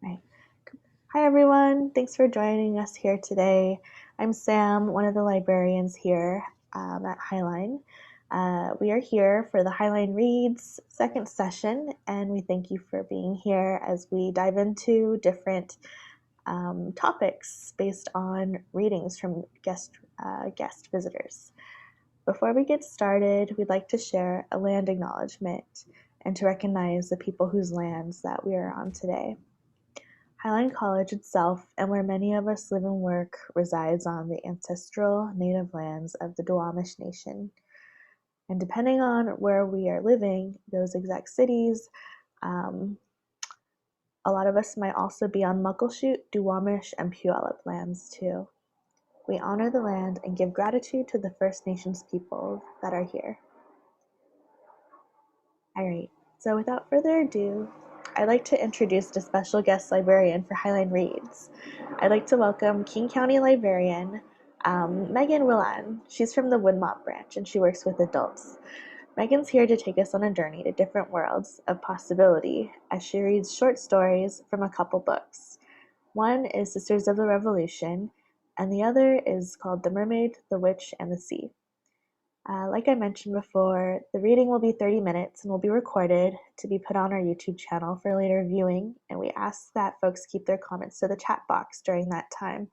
Right. Hi, everyone. Thanks for joining us here today. I'm Sam, one of the librarians here at Highline. We are here for the Highline Reads second session, and we thank you for being here as we dive into different topics based on readings from guest visitors. Before we get started, we'd like to share a land acknowledgement and to recognize the people whose lands that we are on today. Highline College itself, and where many of us live and work, resides on the ancestral native lands of the Duwamish Nation. And depending on where we are living, those exact cities, a lot of us might also be on Muckleshoot, Duwamish, and Puyallup lands too. We honor the land and give gratitude to the First Nations people that are here. All right, so without further ado, I'd like to introduce a special guest librarian for Highline Reads. I'd like to welcome King County Librarian Megan Willan. She's from the Woodmont branch and she works with adults. Megan's here to take us on a journey to different worlds of possibility as she reads short stories from a couple books. One is Sisters of the Revolution, and the other is called The Mermaid, the Witch, and the Sea. Like I mentioned before, the reading will be 30 minutes and will be recorded to be put on our YouTube channel for later viewing, and we ask that folks keep their comments to the chat box during that time.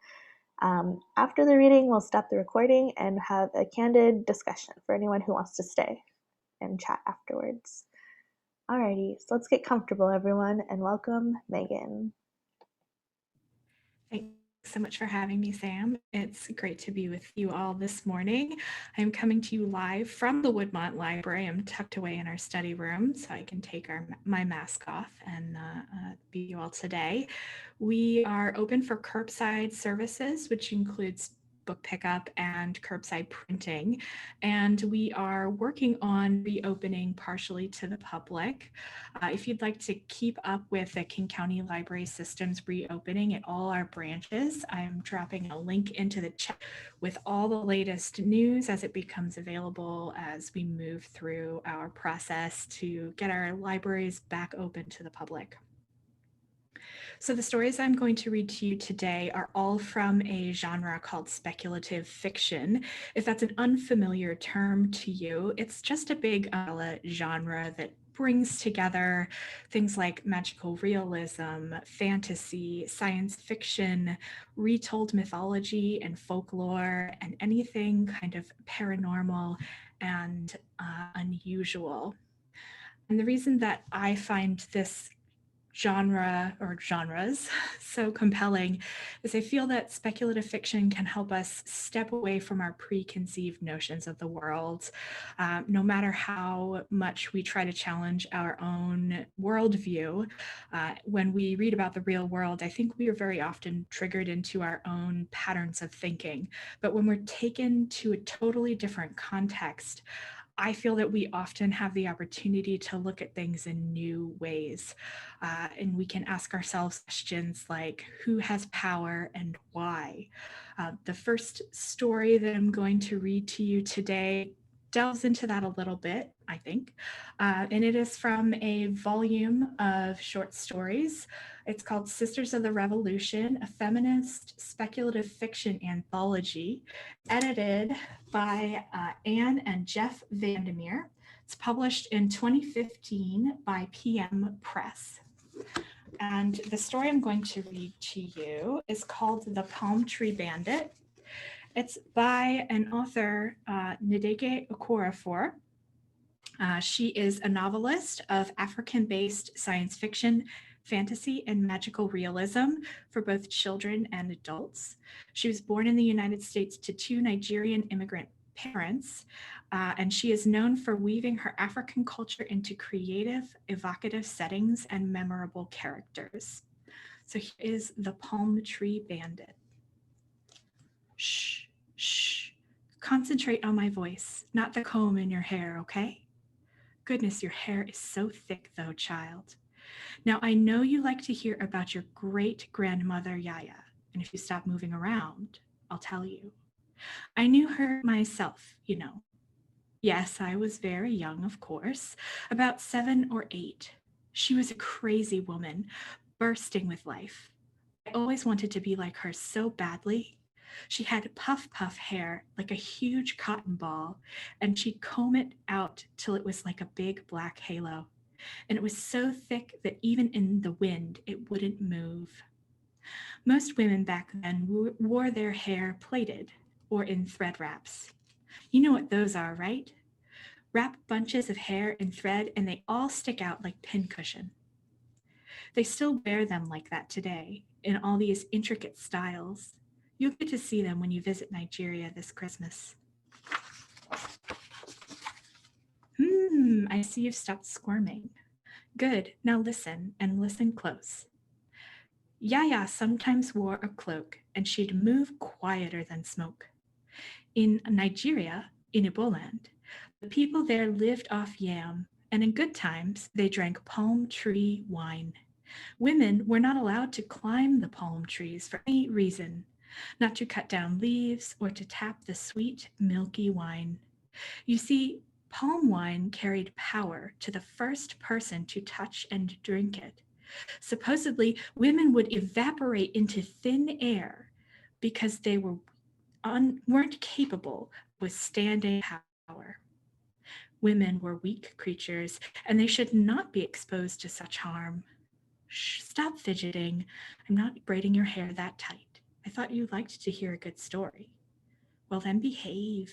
After the reading, we'll stop the recording and have a candid discussion for anyone who wants to stay and chat afterwards. Alrighty, so let's get comfortable, everyone, and welcome Megan. Thanks so much for having me, Sam. It's great to be with you all this morning. I'm coming to you live from the Woodmont Library. I'm tucked away in our study room so I can take my mask off and be you all today. We are open for curbside services, which includes book pickup and curbside printing. And we are working on reopening partially to the public. If you'd like to keep up with the King County Library System's reopening at all our branches, I'm dropping a link into the chat with all the latest news as it becomes available as we move through our process to get our libraries back open to the public. So the stories I'm going to read to you today are all from a genre called speculative fiction. If that's an unfamiliar term to you, it's just a big umbrella genre that brings together things like magical realism, fantasy, science fiction, retold mythology and folklore, and anything kind of paranormal and unusual. And the reason that I find this genre or genres so compelling is I feel that speculative fiction can help us step away from our preconceived notions of the world. No matter how much we try to challenge our own worldview, when we read about the real world, I think we are very often triggered into our own patterns of thinking. But when we're taken to a totally different context, I feel that we often have the opportunity to look at things in new ways. And we can ask ourselves questions like, who has power and why? The first story that I'm going to read to you today delves into that a little bit, I think. And it is from a volume of short stories. It's called Sisters of the Revolution, a feminist speculative fiction anthology, edited by Anne and Jeff Vandermeer. It's published in 2015 by PM Press. And the story I'm going to read to you is called The Palm Tree Bandit. It's by an author, Ndege Okorafor. She is a novelist of African-based science fiction, fantasy, and magical realism for both children and adults. She was born in the United States to two Nigerian immigrant parents, and she is known for weaving her African culture into creative, evocative settings and memorable characters. So here is The Palm Tree Bandit. Shh, shh. Concentrate on my voice, not the comb in your hair, okay? Goodness, your hair is so thick though, child. Now, I know you like to hear about your great-grandmother, Yaya, and if you stop moving around, I'll tell you. I knew her myself, you know. Yes, I was very young, of course, about 7 or 8. She was a crazy woman, bursting with life. I always wanted to be like her so badly. She had puff hair like a huge cotton ball, and she'd comb it out till it was like a big black halo. And it was so thick that even in the wind, it wouldn't move. Most women back then wore their hair plaited or in thread wraps. You know what those are, right? Wrap bunches of hair in thread and they all stick out like pincushion. They still wear them like that today in all these intricate styles. You'll get to see them when you visit Nigeria this Christmas. I see you've stopped squirming. Good, now listen and listen close. Yaya sometimes wore a cloak and she'd move quieter than smoke. In Nigeria, in Iboland, the people there lived off yam, and in good times they drank palm tree wine. Women were not allowed to climb the palm trees for any reason, not to cut down leaves or to tap the sweet, milky wine. You see, palm wine carried power to the first person to touch and drink it. Supposedly, women would evaporate into thin air because they weren't capable of withstanding power. Women were weak creatures, and they should not be exposed to such harm. Shh, stop fidgeting. I'm not braiding your hair that tight. I thought you liked to hear a good story. Well, then behave.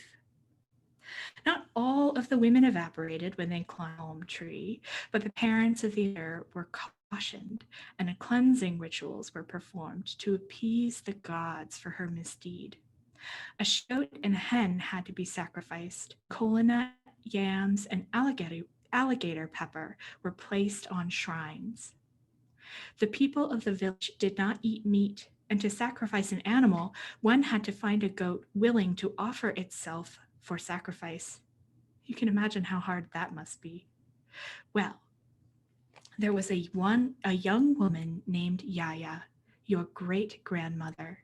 Not all of the women evaporated when they climbed the palm tree, but the parents of the other were cautioned, and cleansing rituals were performed to appease the gods for her misdeed. A goat and a hen had to be sacrificed. Kola nut, yams, and alligator pepper were placed on shrines. The people of the village did not eat meat, and to sacrifice an animal, one had to find a goat willing to offer itself for sacrifice. You can imagine how hard that must be. Well, there was a young woman named Yaya, your great-grandmother.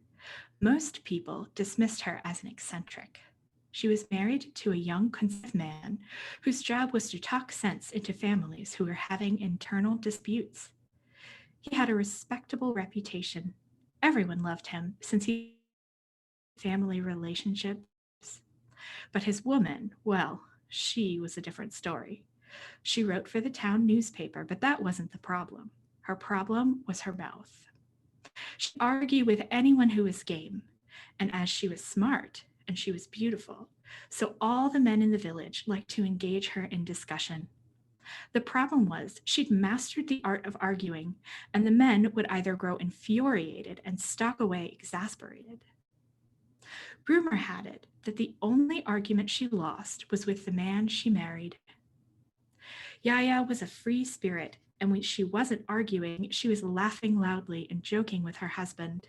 Most people dismissed her as an eccentric. She was married to a young conservative man whose job was to talk sense into families who were having internal disputes. He had a respectable reputation. Everyone loved him since he had family relationships. But his woman, well, she was a different story. She wrote for the town newspaper, but that wasn't the problem. Her problem was her mouth. She'd argue with anyone who was game, and as she was smart and she was beautiful, so all the men in the village liked to engage her in discussion. The problem was she'd mastered the art of arguing, and the men would either grow infuriated and stalk away exasperated. Rumor had it that the only argument she lost was with the man she married. Yaya was a free spirit, and when she wasn't arguing, she was laughing loudly and joking with her husband.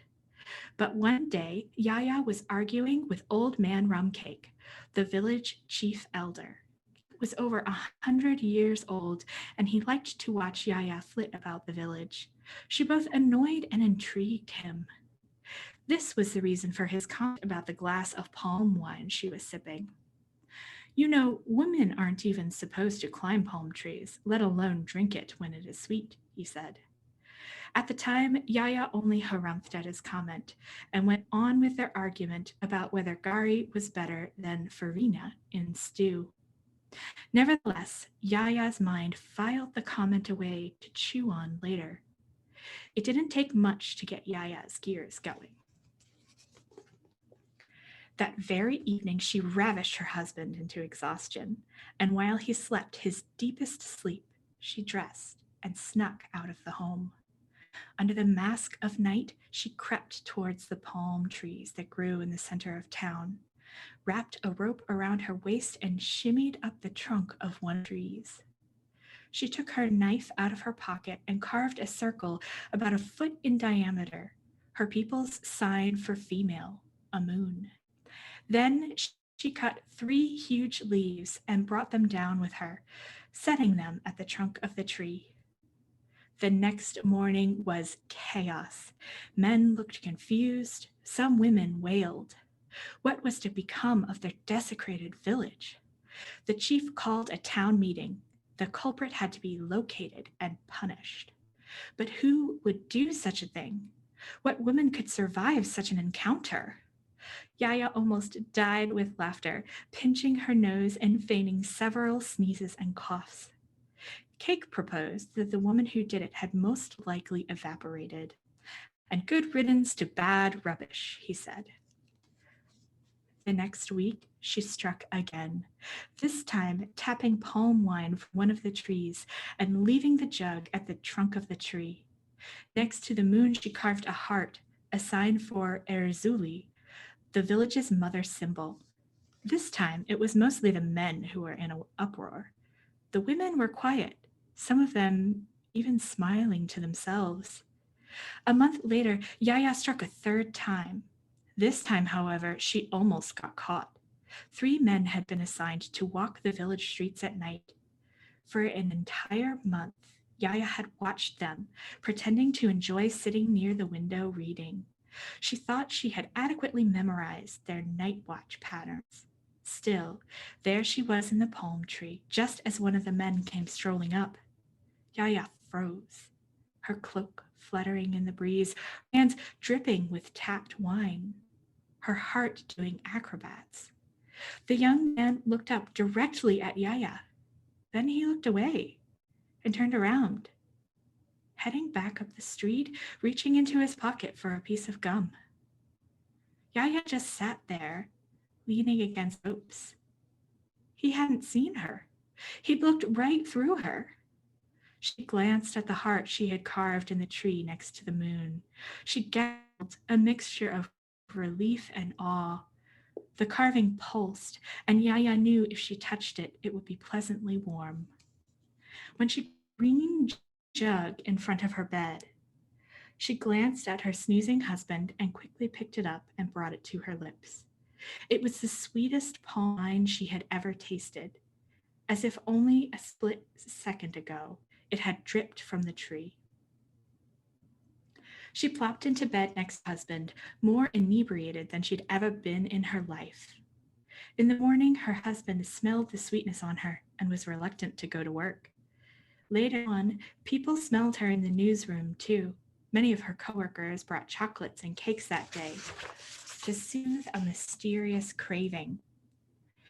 But one day, Yaya was arguing with Old Man Rumcake, the village chief elder. He was over 100 years old, and he liked to watch Yaya flit about the village. She both annoyed and intrigued him. This was the reason for his comment about the glass of palm wine she was sipping. You know, women aren't even supposed to climb palm trees, let alone drink it when it is sweet, he said. At the time, Yaya only harumphed at his comment and went on with their argument about whether gari was better than farina in stew. Nevertheless, Yaya's mind filed the comment away to chew on later. It didn't take much to get Yaya's gears going. That very evening, she ravished her husband into exhaustion, and while he slept his deepest sleep, she dressed and snuck out of the home. Under the mask of night, she crept towards the palm trees that grew in the center of town, wrapped a rope around her waist, and shimmied up the trunk of one of the trees. She took her knife out of her pocket and carved a circle about a foot in diameter, her people's sign for female, a moon. Then she cut 3 huge leaves and brought them down with her, setting them at the trunk of the tree. The next morning was chaos. Men looked confused. Some women wailed. What was to become of their desecrated village? The chief called a town meeting. The culprit had to be located and punished. But who would do such a thing? What woman could survive such an encounter? Yaya almost died with laughter, pinching her nose and feigning several sneezes and coughs. Cake proposed that the woman who did it had most likely evaporated. And good riddance to bad rubbish, he said. The next week, she struck again, this time tapping palm wine from one of the trees and leaving the jug at the trunk of the tree. Next to the moon, she carved a heart, a sign for Erzuli, the village's mother symbol. This time, it was mostly the men who were in an uproar. The women were quiet, some of them even smiling to themselves. A month later, Yaya struck a third time. This time, however, she almost got caught. 3 men had been assigned to walk the village streets at night. For an entire month, Yaya had watched them, pretending to enjoy sitting near the window reading. She thought she had adequately memorized their night watch patterns. Still, there she was in the palm tree, just as one of the men came strolling up. Yaya froze, her cloak fluttering in the breeze, hands dripping with tapped wine, her heart doing acrobats. The young man looked up directly at Yaya. Then he looked away and turned around, heading back up the street, reaching into his pocket for a piece of gum. Yaya just sat there, leaning against ropes. He hadn't seen her. He'd looked right through her. She glanced at the heart she had carved in the tree next to the moon. She gasped, a mixture of relief and awe. The carving pulsed, and Yaya knew if she touched it, it would be pleasantly warm. When she put the green jug in front of her bed, she glanced at her snoozing husband and quickly picked it up and brought it to her lips. It was the sweetest palm wine she had ever tasted, as if only a split second ago it had dripped from the tree. She plopped into bed next to her husband, more inebriated than she'd ever been in her life. In the morning, her husband smelled the sweetness on her and was reluctant to go to work. Later on, people smelled her in the newsroom too. Many of her coworkers brought chocolates and cakes that day to soothe a mysterious craving.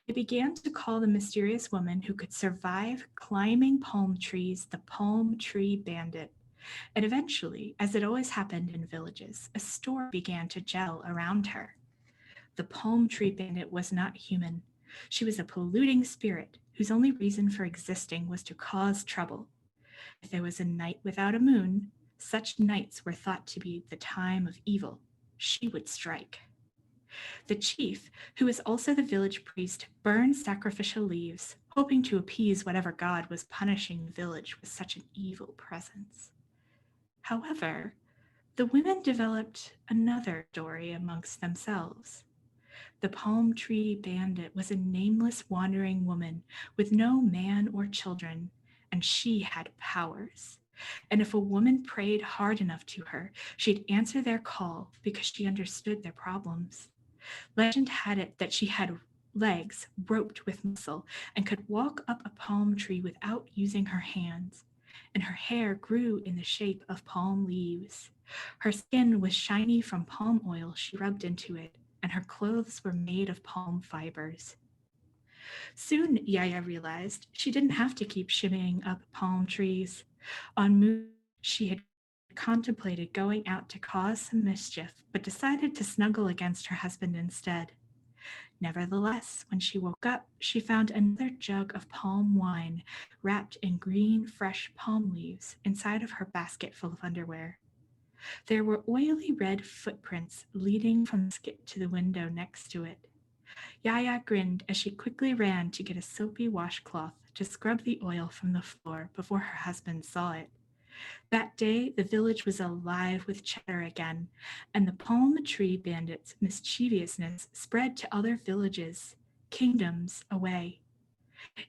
They began to call the mysterious woman who could survive climbing palm trees the palm tree bandit. And eventually, as it always happened in villages, a story began to gel around her. The palm tree bandit was not human. She was a polluting spirit whose only reason for existing was to cause trouble. If there was a night without a moon, such nights were thought to be the time of evil. She would strike. The chief, who was also the village priest, burned sacrificial leaves, hoping to appease whatever god was punishing the village with such an evil presence. However, the women developed another story amongst themselves. The palm tree bandit was a nameless wandering woman with no man or children, and she had powers. And if a woman prayed hard enough to her, she'd answer their call because she understood their problems. Legend had it that she had legs roped with muscle and could walk up a palm tree without using her hands, and her hair grew in the shape of palm leaves. Her skin was shiny from palm oil she rubbed into it, and her clothes were made of palm fibers. Soon, Yaya realized she didn't have to keep shimmying up palm trees. On moon, she had contemplated going out to cause some mischief, but decided to snuggle against her husband instead. Nevertheless, when she woke up, she found another jug of palm wine wrapped in green, fresh palm leaves inside of her basket full of underwear. There were oily red footprints leading from the skit to the window next to it. Yaya grinned as she quickly ran to get a soapy washcloth to scrub the oil from the floor before her husband saw it. That day, the village was alive with chatter again, and the palm tree bandit's mischievousness spread to other villages, kingdoms away.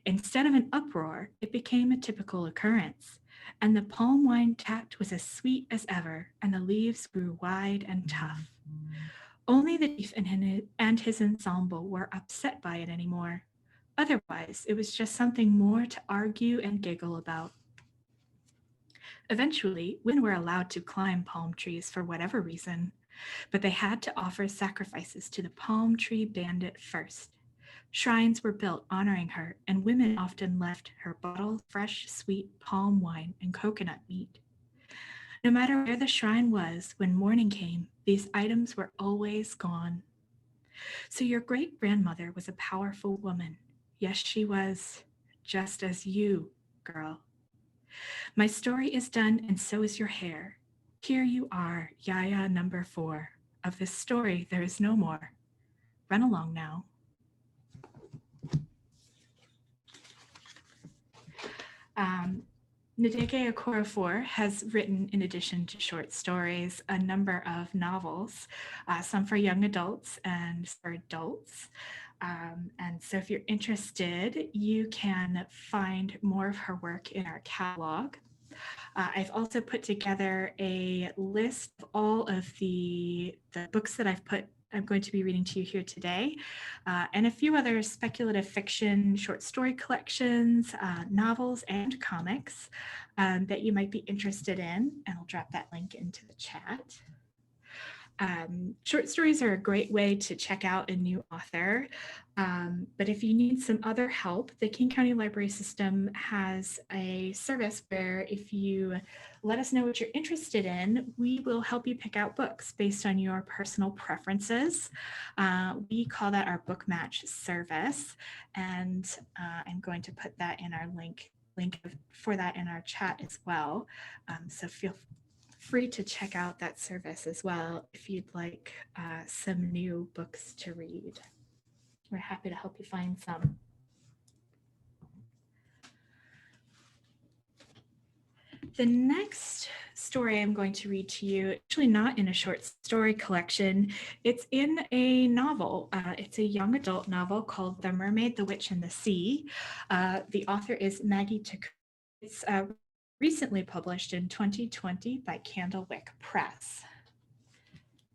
Instead of an uproar, it became a typical occurrence, and the palm wine tapped was as sweet as ever, and the leaves grew wide and tough. Only the chief and his ensemble were upset by it anymore. Otherwise, it was just something more to argue and giggle about. Eventually, women were allowed to climb palm trees for whatever reason, but they had to offer sacrifices to the palm tree bandit first. Shrines were built honoring her, and women often left her bottled fresh, sweet palm wine and coconut meat. No matter where the shrine was, when morning came, these items were always gone. So your great grandmother was a powerful woman. Yes, she was, just as you, girl. My story is done, and so is your hair. Here you are, Yaya number 4. Of this story, there is no more. Run along now. Ndege Okorafor has written, in addition to short stories, a number of novels, some for young adults and for adults. And so if you're interested, you can find more of her work in our catalog. I've also put together a list of all of the books that I'm going to be reading to you here today, and a few other speculative fiction, short story collections, novels, and comics that you might be interested in. And I'll drop that link into the chat. Short stories are a great way to check out a new author, but if you need some other help, the King County Library System has a service where if you let us know what you're interested in, we will help you pick out books based on your personal preferences. We call that our book match service, and I'm going to put that in our link for that in our chat as well. So feel free to check out that service as well if you'd like some new books to read. We're happy to help you find some. The next story I'm going to read to you, actually not in a short story collection, it's in a novel. It's a young adult novel called The Mermaid, the Witch, and the Sea. The author is Maggie Taku. It's recently published in 2020 by Candlewick Press.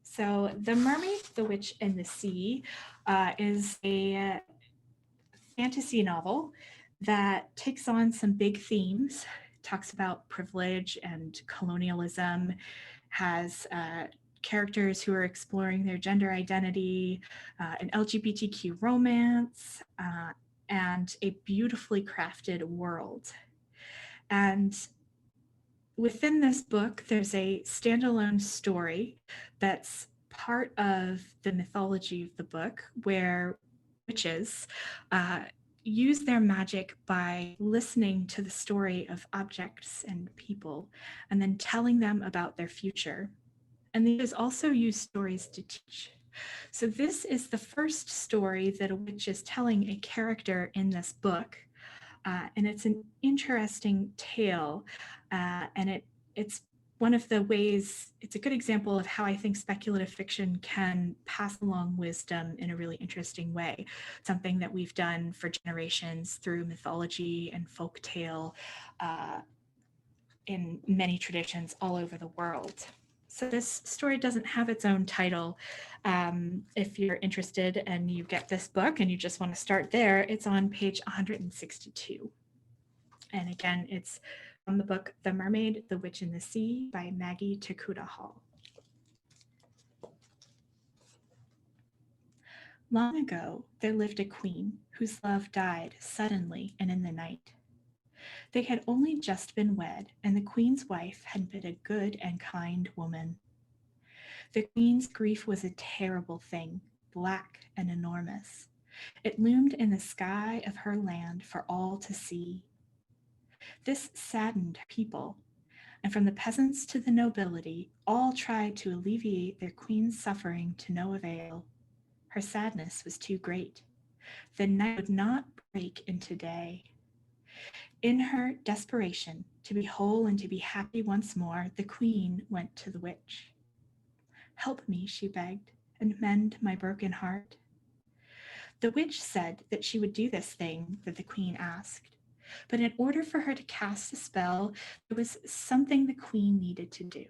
So The Mermaid, the Witch, and the Sea is a fantasy novel that takes on some big themes, talks about privilege and colonialism, has characters who are exploring their gender identity, an LGBTQ romance, and a beautifully crafted world. And within this book, there's a standalone story that's part of the mythology of the book, where witches use their magic by listening to the story of objects and people and then telling them about their future. And these also use stories to teach. So this is the first story that a witch is telling a character in this book. And it's an interesting tale, and it's one of the ways, it's a good example of how I think speculative fiction can pass along wisdom in a really interesting way, something that we've done for generations through mythology and folk tale in many traditions all over the world. So this story doesn't have its own title. If you're interested and you get this book and you just want to start there, it's on page 162. And again, it's from the book The Mermaid, the Witch, and the Sea by Maggie Takuda Hall. Long ago, there lived a queen whose love died suddenly and in the night. They had only just been wed, and the queen's wife had been a good and kind woman. The queen's grief was a terrible thing, black and enormous. It loomed in the sky of her land for all to see. This saddened people, and from the peasants to the nobility, all tried to alleviate their queen's suffering to no avail. Her sadness was too great. The night would not break into day. In her desperation to be whole and to be happy once more, the queen went to the witch. Help me, she begged, and mend my broken heart. The witch said that she would do this thing that the queen asked. But in order for her to cast a spell, there was something the queen needed to do.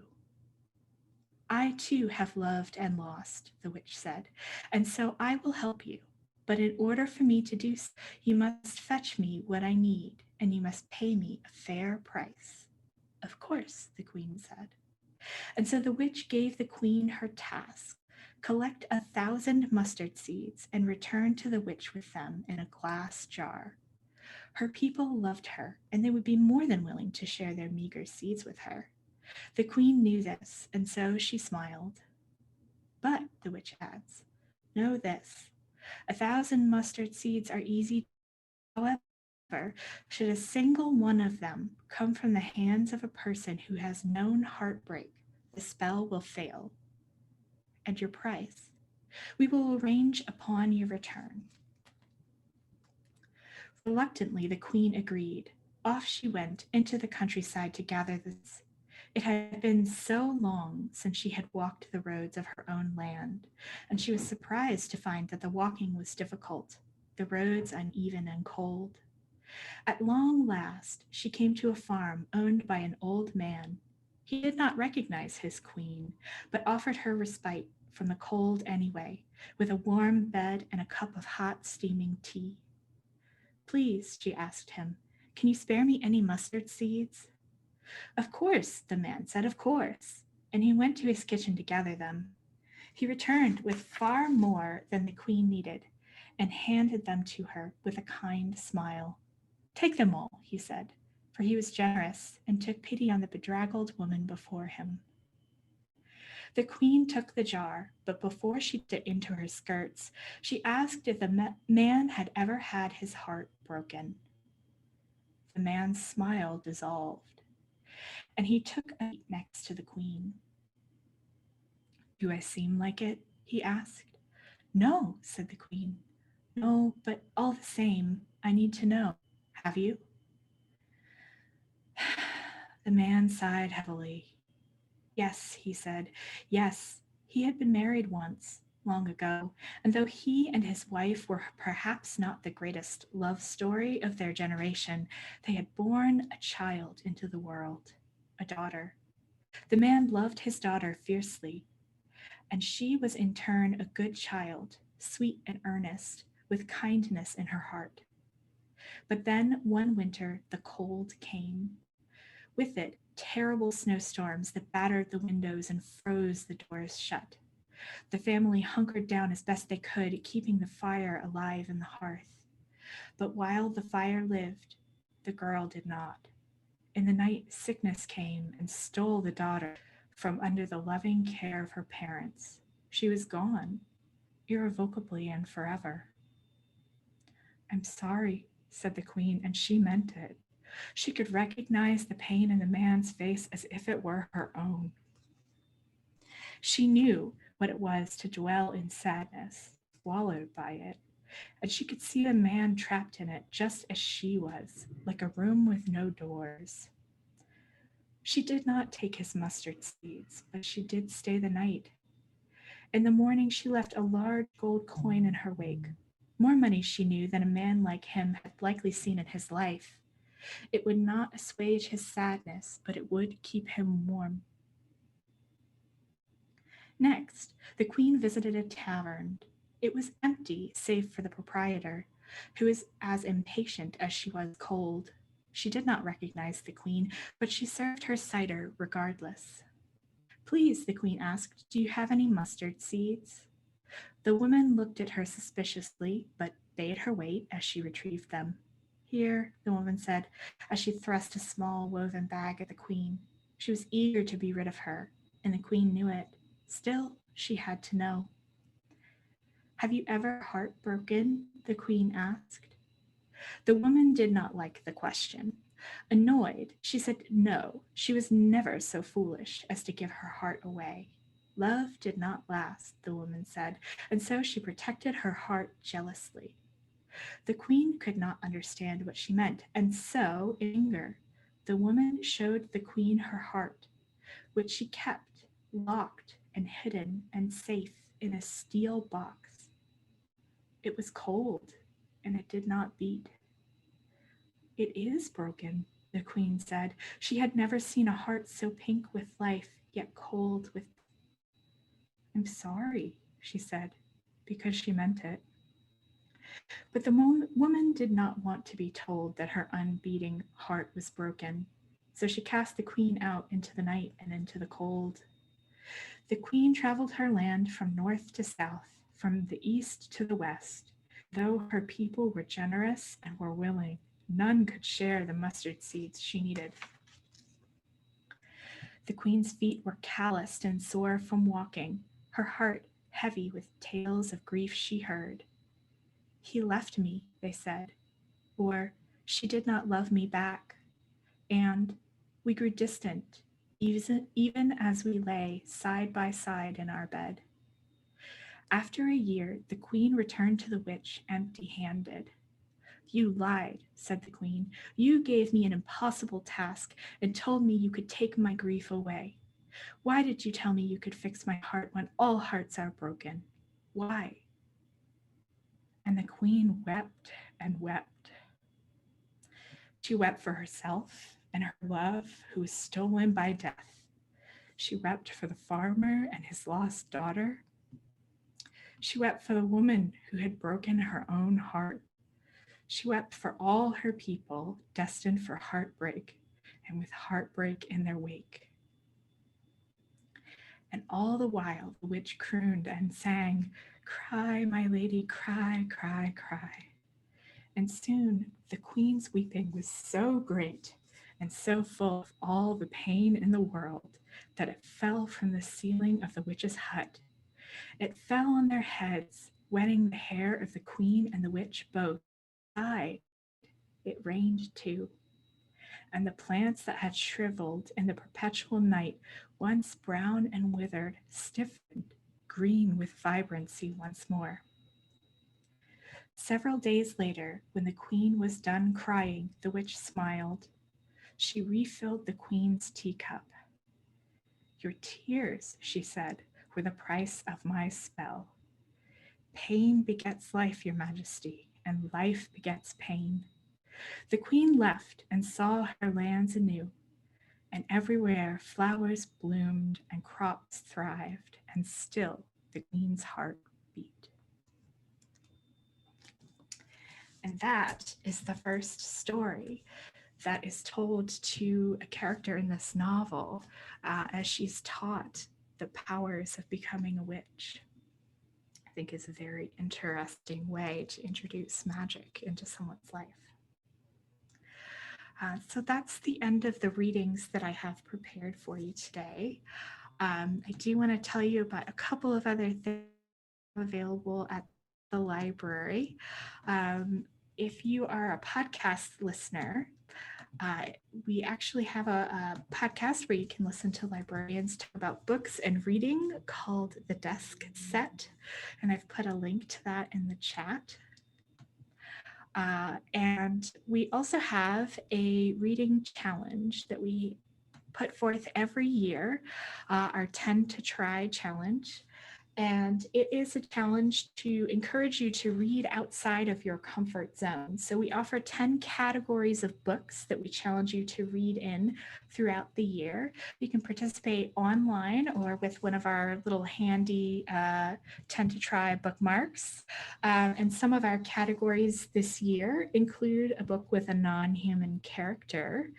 I too have loved and lost, the witch said, and so I will help you. But in order for me to do so, you must fetch me what I need, and you must pay me a fair price. Of course, the queen said. And so the witch gave the queen her task: collect 1,000 mustard seeds and return to the witch with them in a glass jar. Her people loved her, and they would be more than willing to share their meager seeds with her. The queen knew this, and so she smiled. But, the witch adds, know this: 1,000 mustard seeds are easy. However, should a single one of them come from the hands of a person who has known heartbreak, the spell will fail. And your price we will arrange upon your return. Reluctantly, the queen agreed. Off she went into the countryside to gather this. It had been so long since she had walked the roads of her own land, and she was surprised to find that the walking was difficult, the roads uneven and cold. At long last, she came to a farm owned by an old man. He did not recognize his queen, but offered her respite from the cold anyway, with a warm bed and a cup of hot, steaming tea. Please, she asked him, can you spare me any mustard seeds? Of course, the man said, of course, and he went to his kitchen to gather them. He returned with far more than the queen needed and handed them to her with a kind smile. Take them all, he said, for he was generous and took pity on the bedraggled woman before him. The queen took the jar, but before she dipped it into her skirts, she asked if the man had ever had his heart broken. The man's smile dissolved, and he took a seat next to the queen. Do I seem like it? He asked. No, said the queen. No, but all the same, I need to know. Have you? The man sighed heavily. Yes, he said. Yes, he had been married once, long ago, and though he and his wife were perhaps not the greatest love story of their generation, they had borne a child into the world, a daughter. The man loved his daughter fiercely, and she was in turn a good child, sweet and earnest, with kindness in her heart. But then one winter the cold came. With it, terrible snowstorms that battered the windows and froze the doors shut. The family hunkered down as best they could, keeping the fire alive in the hearth. But while the fire lived, the girl did not. In the night, sickness came and stole the daughter from under the loving care of her parents. She was gone, irrevocably and forever. I'm sorry, said the queen, and she meant it. She could recognize the pain in the man's face as if it were her own. She knew what it was to dwell in sadness, swallowed by it, and she could see the man trapped in it just as she was, like a room with no doors. She did not take his mustard seeds, but she did stay the night. In the morning, she left a large gold coin in her wake, more money, she knew, than a man like him had likely seen in his life. It would not assuage his sadness, but it would keep him warm. Next, the queen visited a tavern. It was empty, save for the proprietor, who was as impatient as she was cold. She did not recognize the queen, but she served her cider regardless. Please, the queen asked, do you have any mustard seeds? The woman looked at her suspiciously, but bade her wait as she retrieved them. Here, the woman said, as she thrust a small woven bag at the queen. She was eager to be rid of her, and the queen knew it. Still, she had to know. Have you ever heartbroken? The queen asked. The woman did not like the question. Annoyed, she said no, she was never so foolish as to give her heart away. Love did not last, the woman said, and so she protected her heart jealously. The queen could not understand what she meant, and so, in anger, the woman showed the queen her heart, which she kept locked and hidden and safe in a steel box. It was cold, and it did not beat. It is broken, the queen said. She had never seen a heart so pink with life, yet cold with. I'm sorry, she said, because she meant it. But the woman did not want to be told that her unbeating heart was broken. So she cast the queen out into the night and into the cold. The queen traveled her land from north to south, from the east to the west. Though her people were generous and were willing, none could share the mustard seeds she needed. The queen's feet were calloused and sore from walking, her heart heavy with tales of grief she heard. He left me, they said, or she did not love me back, and we grew distant, even as we lay side by side in our bed. After a year, the queen returned to the witch empty-handed. You lied, said the queen. You gave me an impossible task and told me you could take my grief away. Why did you tell me you could fix my heart when all hearts are broken? Why? And the queen wept and wept. She wept for herself and her love, who was stolen by death. She wept for the farmer and his lost daughter. She wept for the woman who had broken her own heart. She wept for all her people destined for heartbreak and with heartbreak in their wake. And all the while the witch crooned and sang, "Cry, my lady, cry, cry, cry." And soon the queen's weeping was so great and so full of all the pain in the world that it fell from the ceiling of the witch's hut. It fell on their heads, wetting the hair of the queen and the witch both. Died. It rained too. And the plants that had shriveled in the perpetual night, once brown and withered, stiffened, green with vibrancy once more. Several days later, when the queen was done crying, the witch smiled. She refilled the queen's teacup. Your tears, she said, were the price of my spell. Pain begets life, your majesty, and life begets pain. The queen left and saw her lands anew, and everywhere flowers bloomed and crops thrived, and still the queen's heart beat. And that is the first story that is told to a character in this novel as she's taught the powers of becoming a witch. I think is a very interesting way to introduce magic into someone's life. So that's the end of the readings that I have prepared for you today. I do want to tell you about a couple of other things available at the library. If you are a podcast listener, we actually have a podcast where you can listen to librarians talk about books and reading called The Desk Set, and I've put a link to that in the chat. And we also have a reading challenge that we put forth every year, our 10 to Try challenge. And it is a challenge to encourage you to read outside of your comfort zone. So we offer 10 categories of books that we challenge you to read in throughout the year. You can participate online or with one of our little handy 10 to Try bookmarks. And some of our categories this year include a book with a non-human character,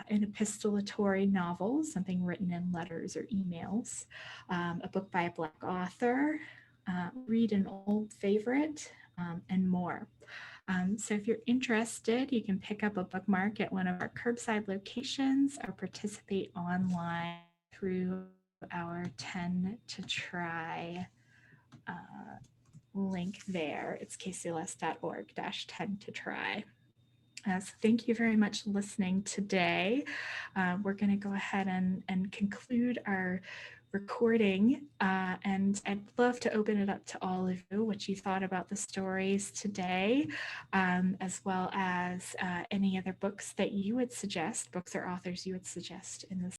an epistolatory novel, something written in letters or emails, a book by a Black author, read an old favorite, and more. So if you're interested, you can pick up a bookmark at one of our curbside locations or participate online through our 10 to Try link there. It's kcls.org/10 to Try. So thank you very much for listening today. We're going to go ahead and conclude our recording, and I'd love to open it up to all of you, what you thought about the stories today, as well as any other books that you would suggest, books or authors you would suggest in this